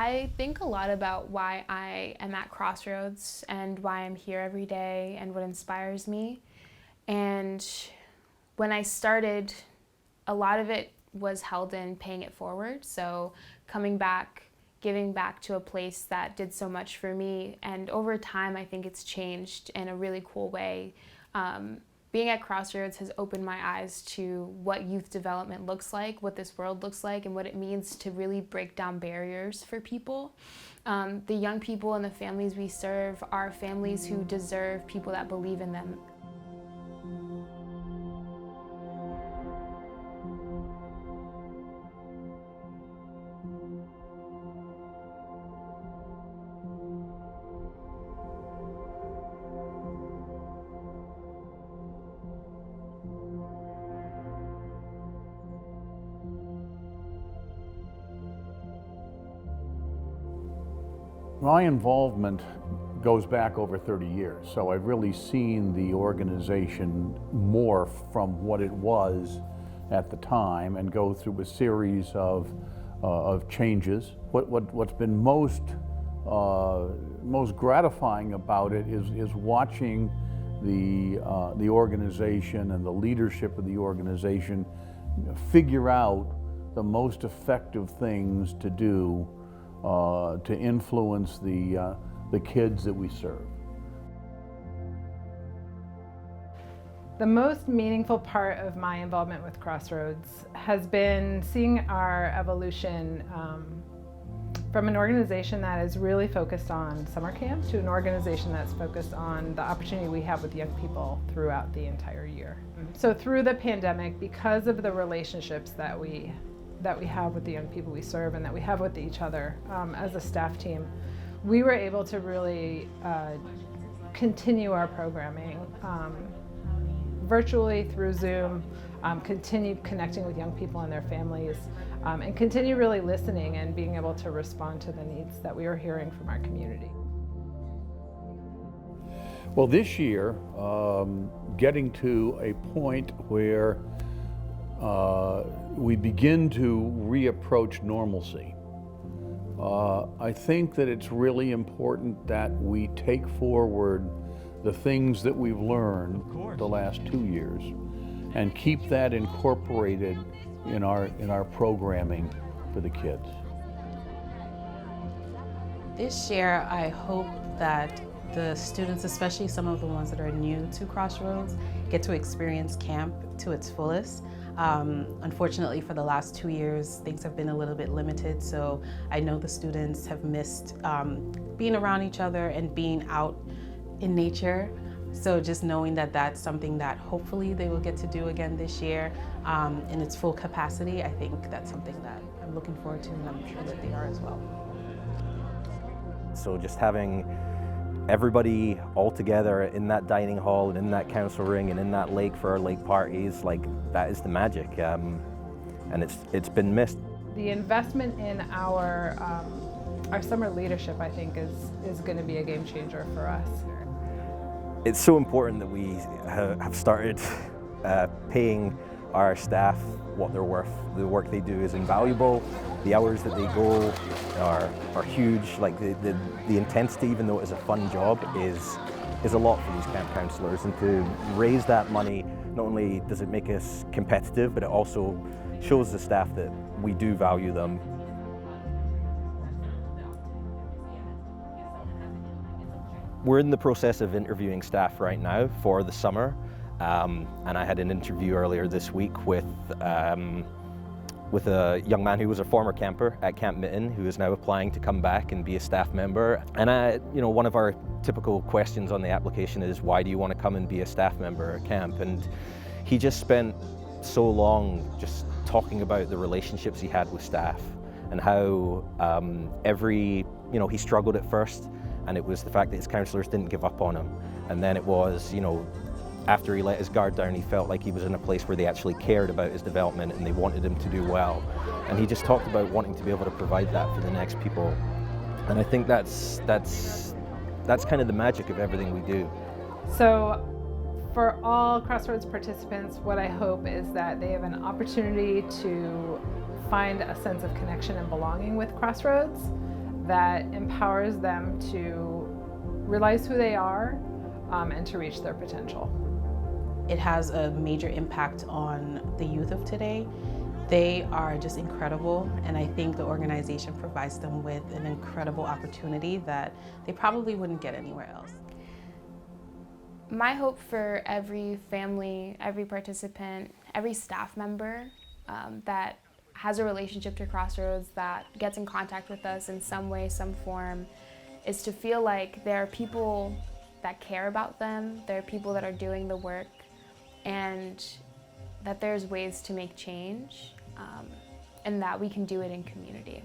I think a lot about why I am at Crossroads and why I'm here every day and what inspires me. And when I started, a lot of it was held in paying it forward. So coming back, giving back to a place that did so much for me. And over time, I think it's changed in a really cool way. Being at Crossroads has opened my eyes to what youth development looks like, what this world looks like, and what it means to really break down barriers for people. The young people and the families we serve are families who deserve people that believe in them. My involvement goes back over 30 years, so I've really seen the organization morph from what it was at the time and go through a series of changes. What's been most gratifying about it is watching the organization and the leadership of the organization figure out the most effective things to do to influence the kids that we serve. The most meaningful part of my involvement with Crossroads has been seeing our evolution from an organization that is really focused on summer camp to an organization that's focused on the opportunity we have with young people throughout the entire year. So through the pandemic, because of the relationships that we have with the young people we serve and that we have with each other as a staff team, we were able to really continue our programming virtually through Zoom, continue connecting with young people and their families, and continue really listening and being able to respond to the needs that we were hearing from our community. Well, this year, getting to a point where we begin to reapproach normalcy. I think that it's really important that we take forward the things that we've learned the last 2 years and keep that incorporated in our programming for the kids. This year, I hope that the students, especially some of the ones that are new to Crossroads, get to experience camp to its fullest. Unfortunately, for the last 2 years, things have been a little bit limited, so I know the students have missed being around each other and being out in nature. So just knowing that that's something that hopefully they will get to do again this year in its full capacity, I think that's something that I'm looking forward to, and I'm sure that they are as well. So just having everybody all together in that dining hall and in that council ring and in that lake for our lake parties, like, that is the magic, and it's been missed. The investment in our summer leadership, I think, is going to be a game changer for us. It's so important that we have started paying our staff what they're worth. The work they do is invaluable. The hours that they go are huge. Like the intensity, even though it is a fun job, is a lot for these camp counsellors. And to raise that money, not only does it make us competitive, but it also shows the staff that we do value them. We're in the process of interviewing staff right now for the summer, and I had an interview earlier this week with a young man who was a former camper at Camp Mitten, who is now applying to come back and be a staff member. And one of our typical questions on the application is, why do you want to come and be a staff member at camp? And he just spent so long just talking about the relationships he had with staff and how he struggled at first. And it was the fact that his counsellors didn't give up on him. And then it was, after he let his guard down, he felt like he was in a place where they actually cared about his development and they wanted him to do well. And he just talked about wanting to be able to provide that for the next people. And I think that's kind of the magic of everything we do. So for all Crossroads participants, what I hope is that they have an opportunity to find a sense of connection and belonging with Crossroads, that empowers them to realize who they are and to reach their potential. It has a major impact on the youth of today. They are just incredible, and I think the organization provides them with an incredible opportunity that they probably wouldn't get anywhere else. My hope for every family, every participant, every staff member that has a relationship to Crossroads, that gets in contact with us in some way, some form, is to feel like there are people that care about them, there are people that are doing the work, and that there's ways to make change, and that we can do it in community.